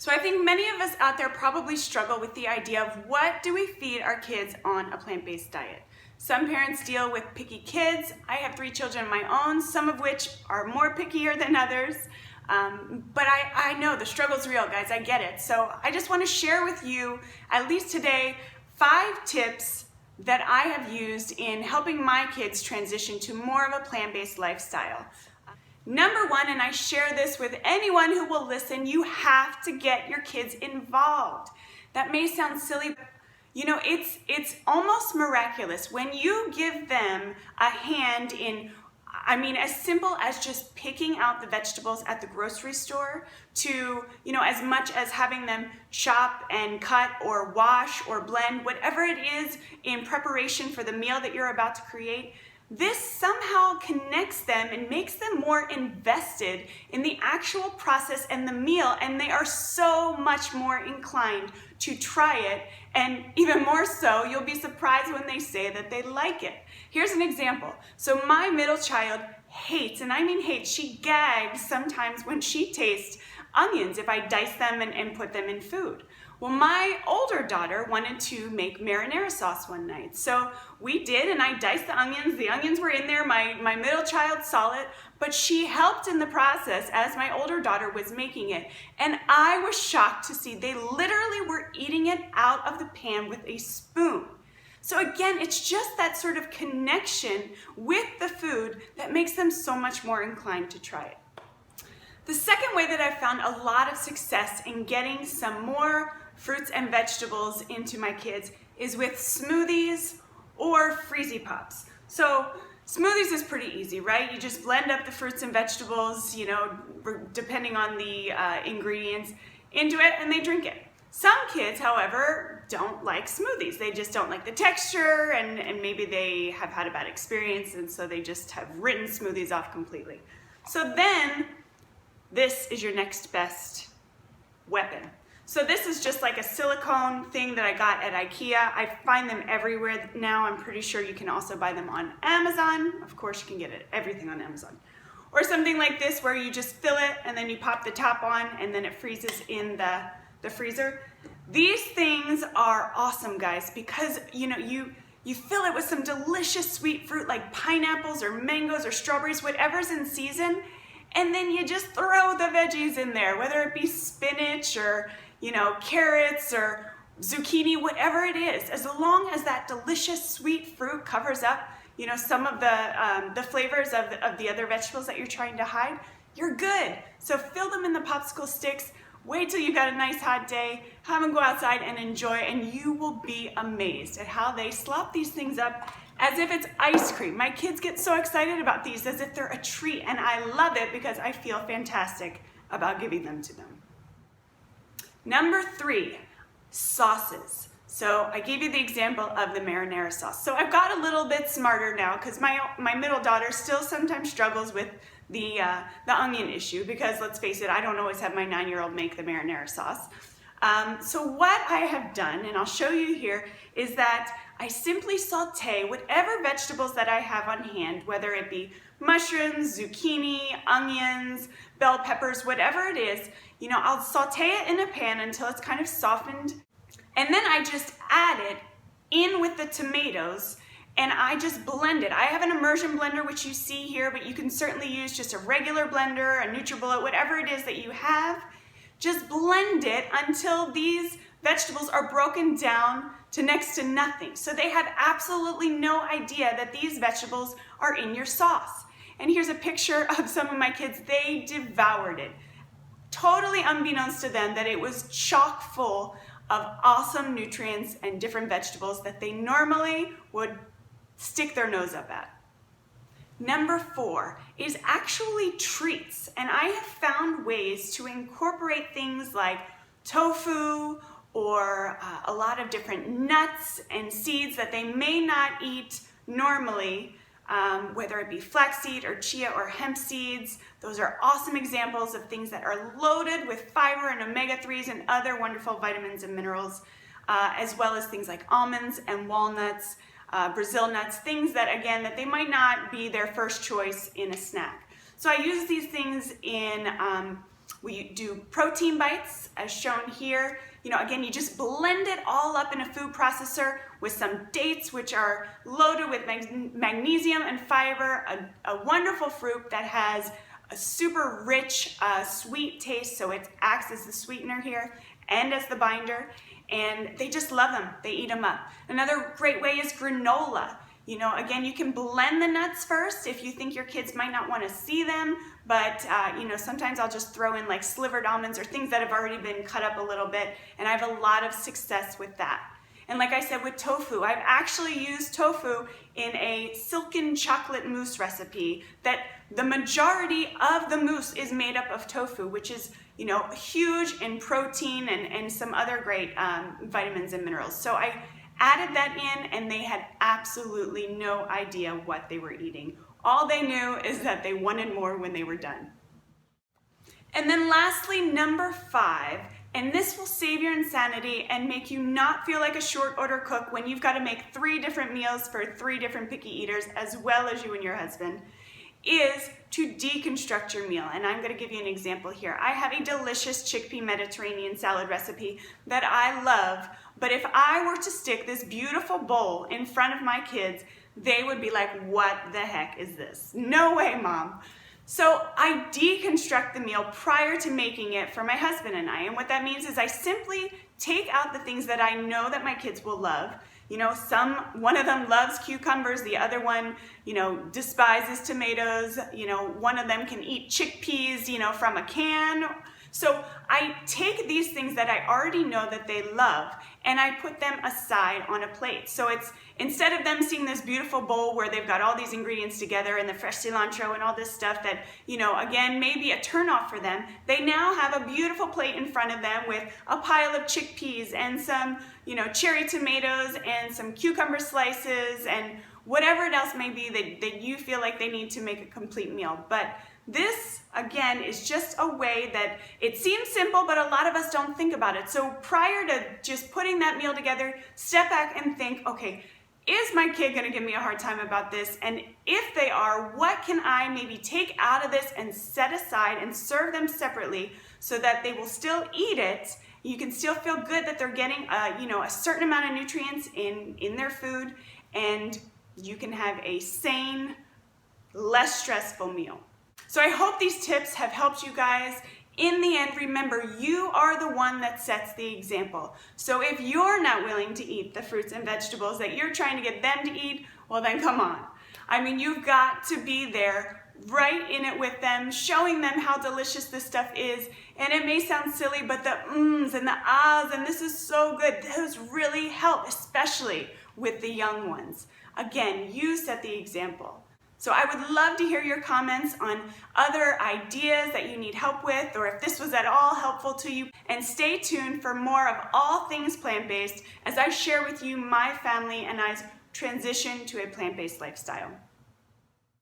So I think many of us out there probably struggle with the idea of what do we feed our kids on a plant-based diet. Some parents deal with picky kids. I have 3 children of my own, some of which are more pickier than others. But I know the struggle's real, guys. I get it. So I just want to share with you, at least today, 5 tips that I have used in helping my kids transition to more of a plant-based lifestyle. Number 1, and I share this with anyone who will listen, you have to get your kids involved. That may sound silly, but you know, it's almost miraculous when you give them a hand in, I mean, as simple as just picking out the vegetables at the grocery store to, you know, as much as having them chop and cut or wash or blend, whatever it is in preparation for the meal that you're about to create. This somehow connects them and makes them more invested in the actual process and the meal, and they are so much more inclined to try it, and even more so, you'll be surprised when they say that they like it. Here's an example. So my middle child hates, and I mean hates, she gags sometimes when she tastes onions if I dice them and put them in food. Well, my older daughter wanted to make marinara sauce one night. So we did, and I diced the onions. The onions were in there. My middle child saw it, but she helped in the process as my older daughter was making it. And I was shocked to see they literally were eating it out of the pan with a spoon. So again, it's just that sort of connection with the food that makes them so much more inclined to try it. The second way that I've found a lot of success in getting some more fruits and vegetables into my kids is with smoothies or freezy pops. So smoothies is pretty easy, right? You just blend up the fruits and vegetables, you know, depending on the ingredients, into it, and they drink it. Some kids, however, don't like smoothies. They just don't like the texture, and maybe they have had a bad experience, and so they just have written smoothies off completely. So then, this is your next best weapon. So this is just like a silicone thing that I got at IKEA. I find them everywhere now. I'm pretty sure you can also buy them on Amazon. Of course, you can get everything on Amazon. Or something like this where you just fill it and then you pop the top on and then it freezes in the freezer. These things are awesome, guys, because you know you fill it with some delicious sweet fruit like pineapples or mangoes or strawberries, whatever's in season. And then you just throw the veggies in there, whether it be spinach or, you know, carrots or zucchini, whatever it is. As long as that delicious sweet fruit covers up, you know, some of the flavors of the other vegetables that you're trying to hide, you're good. So fill them in the popsicle sticks. Wait till you've got a nice hot day. Have them go outside and enjoy, and you will be amazed at how they slop these things up as if it's ice cream. My kids get so excited about these as if they're a treat, and I love it because I feel fantastic about giving them to them. Number 3, sauces. So I gave you the example of the marinara sauce. So I've got a little bit smarter now because my middle daughter still sometimes struggles with the onion issue because, let's face it, I don't always have my 9-year-old make the marinara sauce. So what I have done, and I'll show you here, is that I simply saute whatever vegetables that I have on hand, whether it be mushrooms, zucchini, onions, bell peppers, whatever it is, you know, I'll saute it in a pan until it's kind of softened. And then I just add it in with the tomatoes and I just blend it. I have an immersion blender, which you see here, but you can certainly use just a regular blender, a NutriBullet, whatever it is that you have. Just blend it until these vegetables are broken down to next to nothing. So they have absolutely no idea that these vegetables are in your sauce. And here's a picture of some of my kids. They devoured it. Totally unbeknownst to them that it was chock full of awesome nutrients and different vegetables that they normally would stick their nose up at. Number 4 is actually treats, and I have found ways to incorporate things like tofu or a lot of different nuts and seeds that they may not eat normally, whether it be flaxseed or chia or hemp seeds. Those are awesome examples of things that are loaded with fiber and omega-3s and other wonderful vitamins and minerals, as well as things like almonds and walnuts, Brazil nuts, things that, again, that they might not be their first choice in a snack. So I use these things in We do protein bites as shown here. You know, again, you just blend it all up in a food processor with some dates, which are loaded with magnesium and fiber, a wonderful fruit that has a super rich, sweet taste, so it acts as the sweetener here and as the binder, and they just love them. They eat them up. Another great way is granola. You know, again, you can blend the nuts first if you think your kids might not want to see them, but you know, sometimes I'll just throw in like slivered almonds or things that have already been cut up a little bit, and I have a lot of success with that. And like I said with tofu, I've actually used tofu in a silken chocolate mousse recipe that the majority of the mousse is made up of tofu, which is, you know, huge in protein and some other great vitamins and minerals. So I added that in, and they had absolutely no idea what they were eating. All they knew is that they wanted more when they were done. And then lastly, number 5, and this will save your insanity and make you not feel like a short order cook when you've got to make 3 different meals for 3 different picky eaters, as well as you and your husband, is to deconstruct your meal. And I'm going to give you an example here. I have a delicious chickpea Mediterranean salad recipe that I love, but if I were to stick this beautiful bowl in front of my kids, they would be like, what the heck is this? No way, Mom. So I deconstruct the meal prior to making it for my husband and I. And what that means is I simply take out the things that I know that my kids will love. You know, one of them loves cucumbers, the other one, you know, despises tomatoes, you know, one of them can eat chickpeas, you know, from a can. So I take these things that I already know that they love and I put them aside on a plate. So it's, instead of them seeing this beautiful bowl where they've got all these ingredients together and the fresh cilantro and all this stuff that, you know, again, maybe a turnoff for them, they now have a beautiful plate in front of them with a pile of chickpeas and some, you know, cherry tomatoes and some cucumber slices and whatever else may be that you feel like they need to make a complete meal. But this, again, is just a way that it seems simple, but a lot of us don't think about it. So prior to just putting that meal together, step back and think, okay, is my kid gonna give me a hard time about this? And if they are, what can I maybe take out of this and set aside and serve them separately so that they will still eat it? You can still feel good that they're getting you know, a certain amount of nutrients in their food, and you can have a sane, less stressful meal. So I hope these tips have helped you guys. In the end, remember, you are the one that sets the example. So if you're not willing to eat the fruits and vegetables that you're trying to get them to eat, well then come on. I mean, you've got to be there, right in it with them, showing them how delicious this stuff is. And it may sound silly, but the ums and the ahs and this is so good, those really help, especially with the young ones. Again, you set the example. So I would love to hear your comments on other ideas that you need help with, or if this was at all helpful to you. And stay tuned for more of all things plant-based as I share with you my family and I's transition to a plant-based lifestyle.